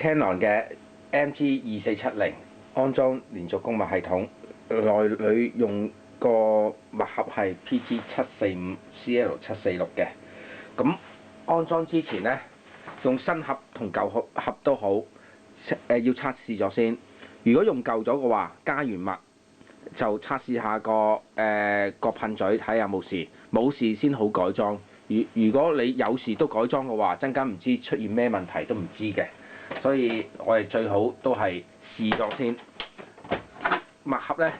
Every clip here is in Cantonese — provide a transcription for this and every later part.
Canon 嘅 MG2470安裝連續供墨系統，內裏用個墨盒係 PG-745 CL-746 嘅。咁安裝之前呢，用新盒同舊盒都好，要測試咗先。如果用舊咗嘅話，加完墨就測試下個噴嘴睇下有冇事，冇事先好改裝。如果你有事都改裝嘅話，陣間唔知出現咩問題都唔知嘅。所以我哋最好都係試咗先。墨盒咧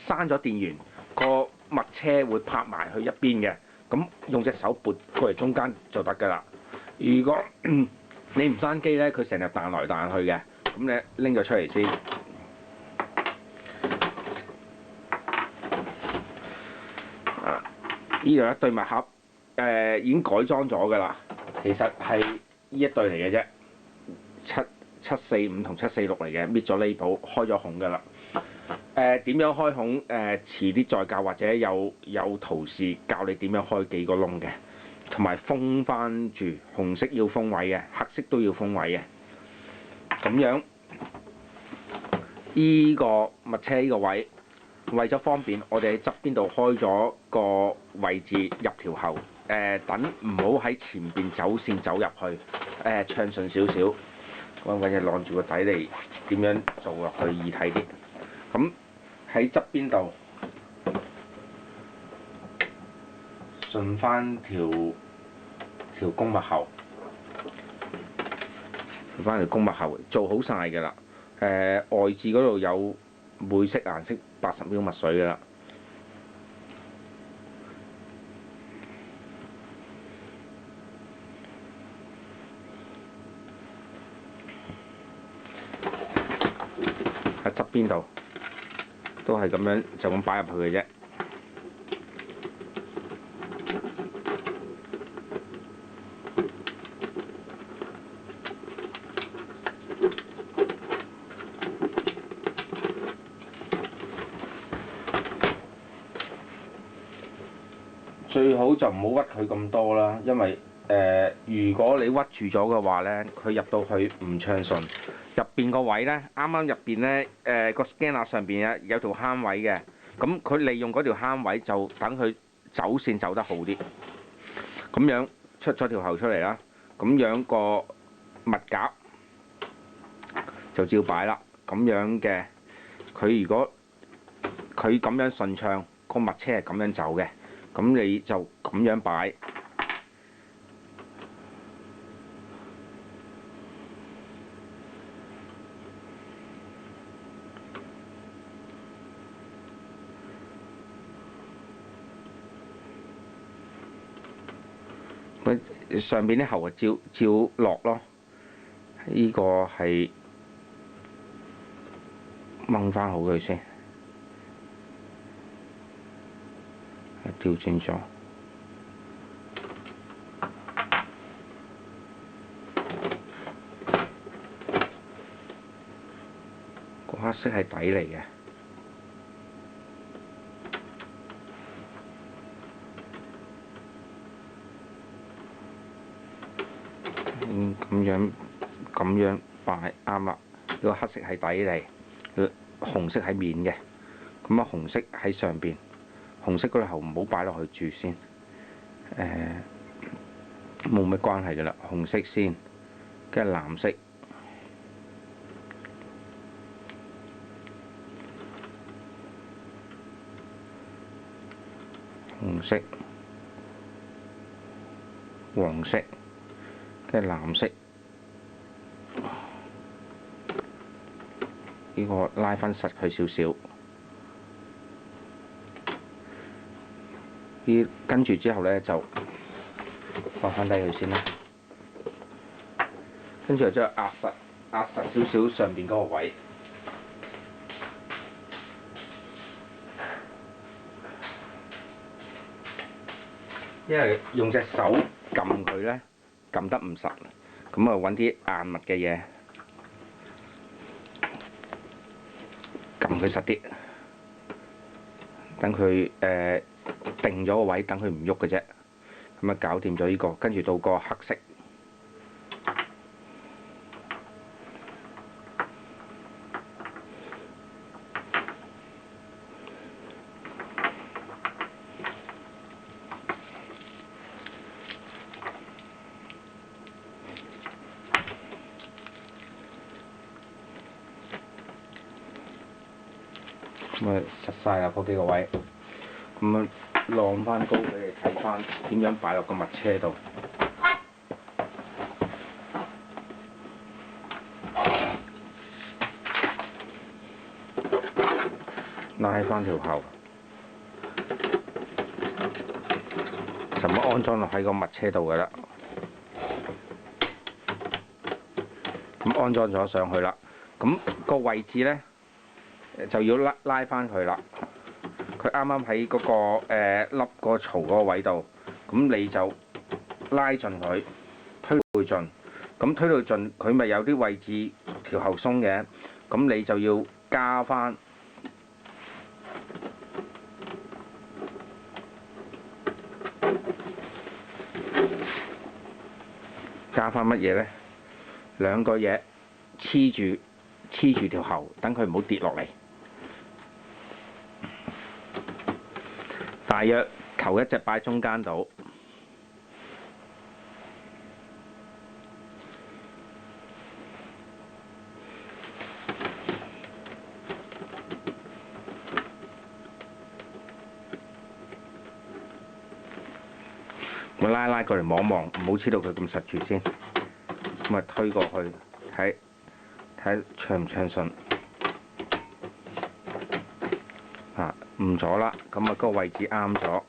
閂咗電源，個墨車會拍埋去一邊嘅，咁用隻手撥過嚟中間就得㗎啦。如果你唔閂機咧，佢成日彈來彈去嘅，咁你拎咗出嚟先。呢度一對墨盒，已經改裝咗㗎啦。其實係呢一對嚟嘅啫。745同746嚟嘅，搣咗呢部，開咗孔㗎啦。點樣開孔？遲啲再教，或者有圖示教你點樣開幾個窿嘅，同埋封翻住，紅色要封位嘅，黑色都要封位嘅。咁樣依個墨車呢個位，為咗方便，我哋喺側邊度開咗個位置入條喉，等唔好喺前邊走線走入去，暢順少少。揾嘢晾住個底嚟，點樣做落去易睇啲。咁喺側邊度順翻條供墨喉，順翻條供墨喉做好晒㗎啦。外置嗰度有每色顏色80ml墨水㗎啦。喺側邊度都係咁樣，就咁擺入去嘅啫。最好就唔好屈佢咁多啦，因為如果你屈住咗嘅話咧，佢入到去唔暢順。入邊個位咧，啱啱入邊咧，個 scanner 上邊有條坑位嘅，咁佢利用嗰條坑位就等佢走線走得好啲。咁樣出咗條喉出嚟啦，咁樣個墨夾就照擺啦。咁樣嘅，佢如果佢咁樣順暢，個墨車係咁樣走嘅，咁你就咁樣擺。上邊啲喉啊照落咯，呢個係掹翻好佢先，調轉咗。個黑色係底嚟嘅。咁樣擺啱啦。呢個黑色係底嚟，紅色係面嘅。咁啊，紅色喺上邊，紅色嗰條喉唔好擺落去住先。冇乜關係㗎啦，紅色先，跟住藍色，紅色、黃色。跟住藍色，呢個拉翻實佢少少。跟住之後咧就放翻低佢先啦。跟住就壓實少少上邊嗰個位。因為用隻手撳佢咧。撳得唔實，咁啊揾啲硬物嘅嘢撳佢實啲，等佢定咗個位，等佢唔喐嘅啫。咁啊搞掂咗呢個，跟住到個黑色，咁啊實晒啦嗰幾個位，咁啊晾翻高俾你睇翻點樣擺落個物車度。拉翻條喉，就咁安裝落喺個物車度㗎啦。咁安裝咗上去啦，咁個位置咧就要拉翻佢啦。佢啱啱喺嗰個粒個槽嗰個位度，咁你就拉盡佢，推到盡。咁推到盡，佢咪有啲位置條喉鬆嘅，咁你就要加翻。加翻乜嘢咧？兩個嘢黐住條喉，等佢唔好跌落嚟。大約求一隻擺中間度。我拉過嚟望一望，唔好黐到佢咁實住先。咁啊推過去，睇暢唔暢順。啊，誤咗啦，咁啊嗰個位置啱咗。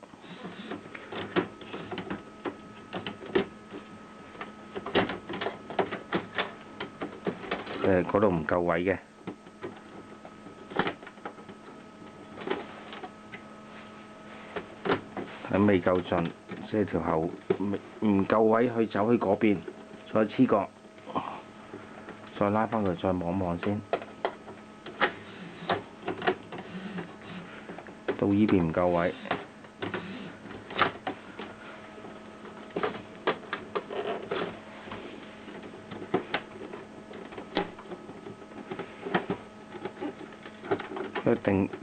嗰度唔夠位嘅。睇未夠盡。即係條喉唔夠位去走去嗰邊，再黐過，再拉翻佢，再望望先。到依邊唔夠位，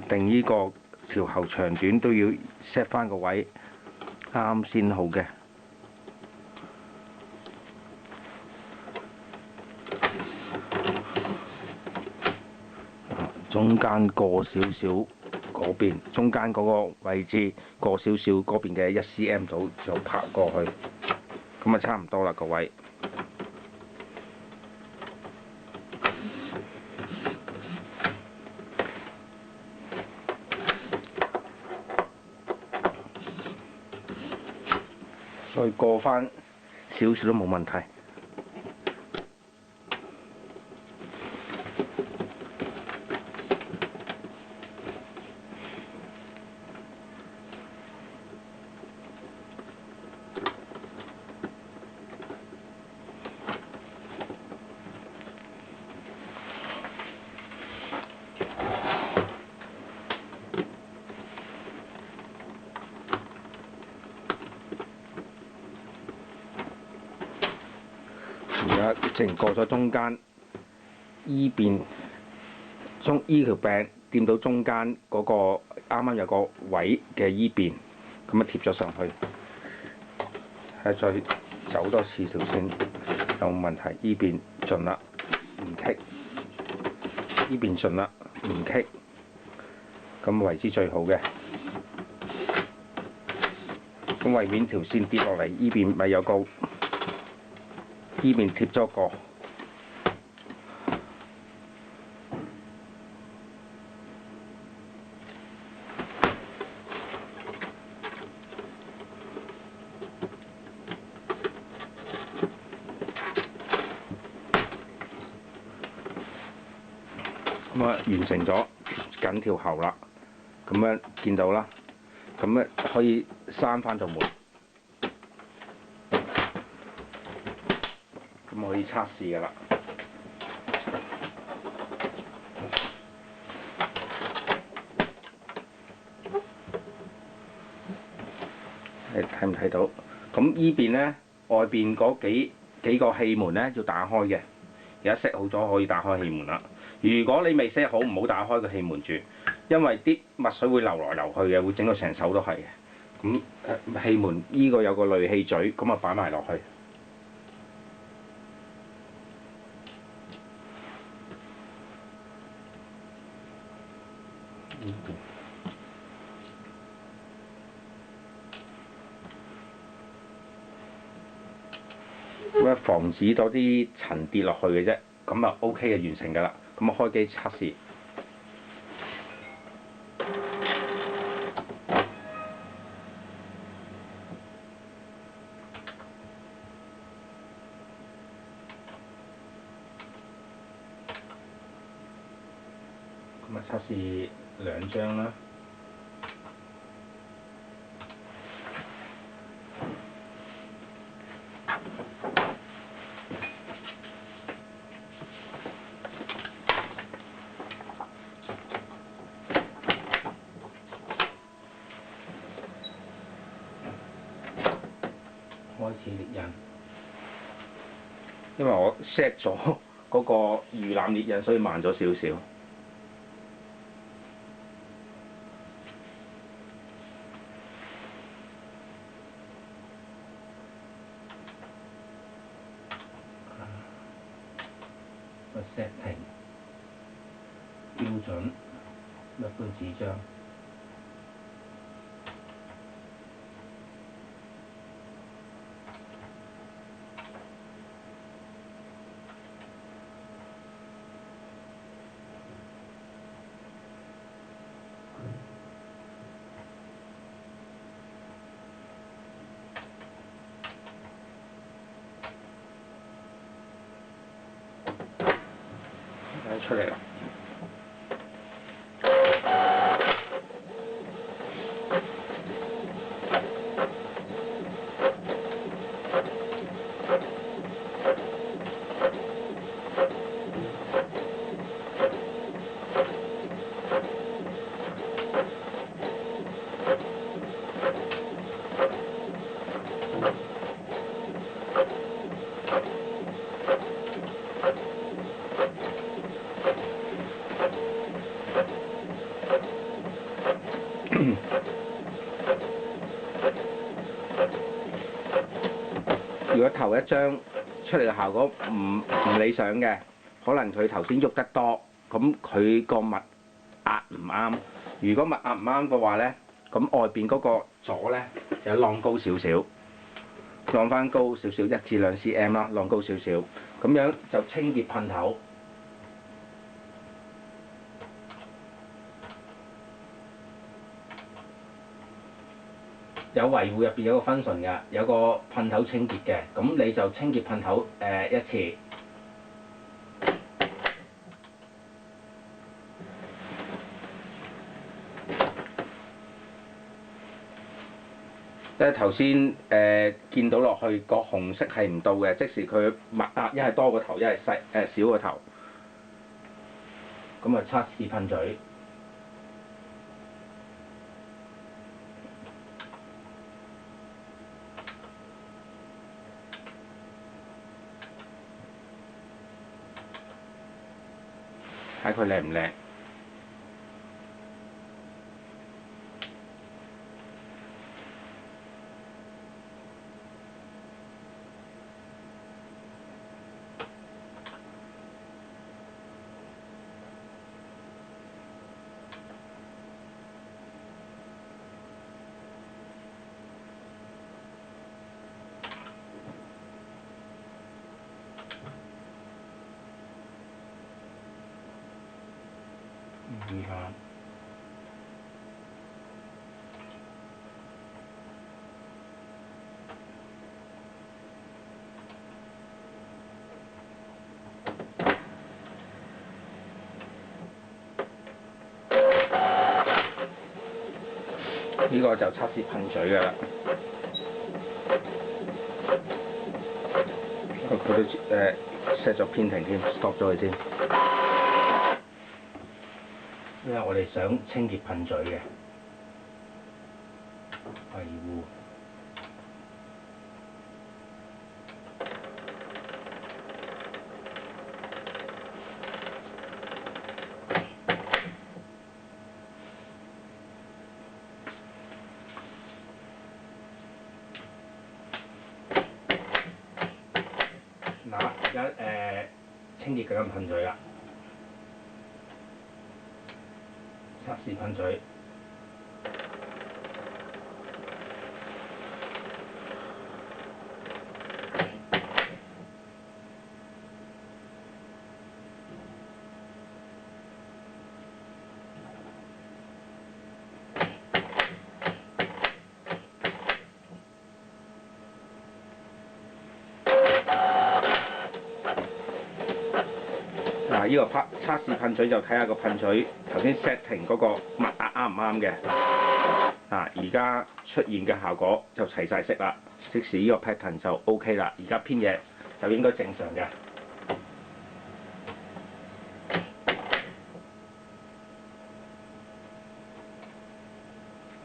定依個條喉長短都要 set 翻個位。啱先好嘅，中間過少少嗰邊，中間嗰個位置過少少嗰邊嘅1 cm 度就拍過去，咁啊差唔多啦個位。再過翻少少都冇問題。淨過咗中間，依邊依條柄掂到中間嗰個啱啱有個位嘅依邊，咁啊貼咗上去，係再走多次條線有冇問題？依邊盡啦，唔棘；依邊盡啦，唔棘，咁為之最好嘅。咁為免條線跌落嚟，依邊咪有個。依邊貼咗個，咁啊完成咗緊條喉啦，咁樣見到啦，咁咧可以閂翻道門。咁可以測試㗎啦。你睇唔睇到？咁依邊咧，外邊嗰幾個氣門咧要打開嘅。而家 set 好咗可以打開氣門啦。如果你未 set 好，唔好打開個氣門住，因為啲墨水會流來流去嘅，會整到成手都係嘅。咁氣門依個有個濾氣嘴，咁啊擺埋落去。咁啊，防止多啲塵跌落去嘅啫，咁啊 OK 嘅，完成㗎啦。咁啊開機測試。咁啊測試2張啦。開始列印，因為我 set 咗嗰個預覽列印，所以慢咗少少。個 setting 標準一般紙張。出嚟啦！如果頭一張出嚟嘅效果唔理想嘅，可能佢頭先喐得多，咁佢個密壓唔啱。如果密壓唔啱嘅話咧，咁外邊嗰個座咧就晾高少少，晾翻高少少1至2 cm 啦，晾高少少，咁樣就清潔噴頭。有維護入邊有個 function 㗎，有個噴頭清潔嘅，咁你就清潔噴頭1次。即係頭先見到落去個紅色係唔到嘅，即時佢密壓一係多個頭，一係少個頭。咁啊測試噴嘴。睇佢靚唔靚？預覽。呢個就測試噴嘴㗎啦。佢都set 咗偏停添 ，stop 咗佢先。因為我哋想清潔噴嘴嘅維護。嗱，而家清潔緊噴嘴啦。測試噴嘴。嗱，呢個測試噴嘴就睇下個噴嘴頭先 setting 嗰個密壓啱唔啱嘅。而家出現嘅效果就齊晒色啦，即使呢個 pattern 就 OK 啦。而家編嘢就應該正常嘅。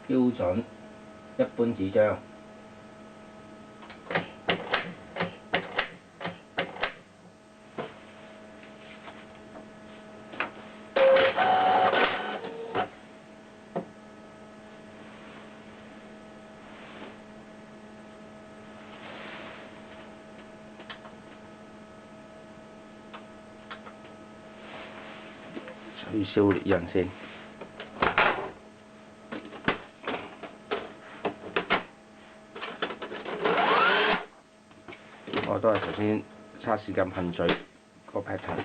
標準一般紙張。取消裂印先。我都係頭先測試緊噴嘴個 pattern。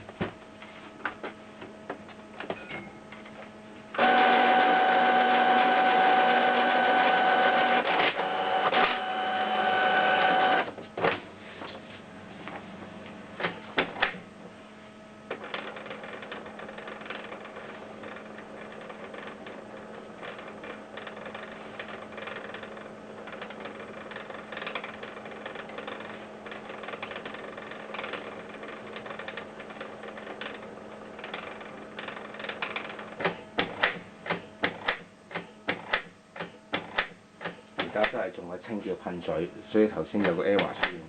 而家都係仲係清潔噴嘴，所以頭先有個 error 出現。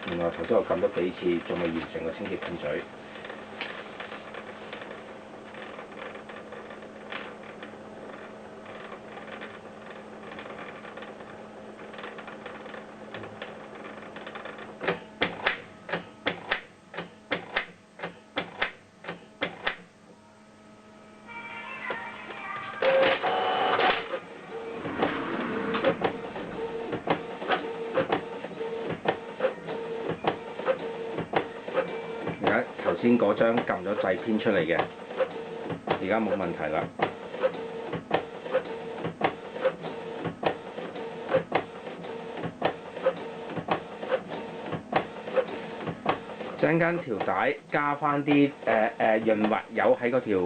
原來頭先我撳咗幾次，仲未完成個清潔噴嘴。頭先嗰張撳咗掣編出嚟嘅，而家冇問題啦。陣間條帶加翻啲潤滑油喺嗰條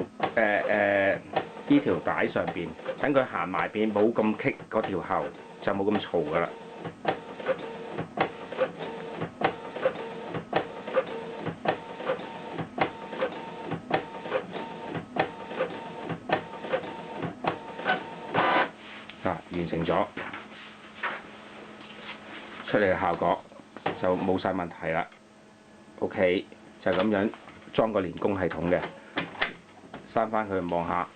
呢條帶上邊，等佢行埋邊冇咁棘嗰條喉，就冇咁嘈噶啦。完成咗，出嚟嘅效果就冇晒問題啦。OK， 就咁樣裝個連弓系統嘅，閂翻佢望下，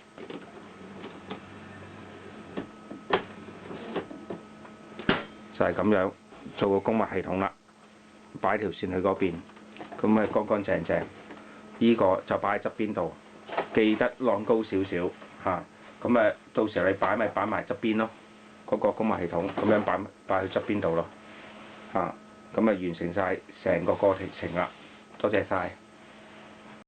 就係咁樣做個弓物系統啦。擺條線去嗰邊，咁咪乾乾淨淨。呢個就擺喺側邊度，記得晾高少少嚇。咁到時候你擺咪擺埋側邊咯。嗰個弓物系統咁樣擺去側邊度咯，咁完成晒成個過程啦，多謝晒。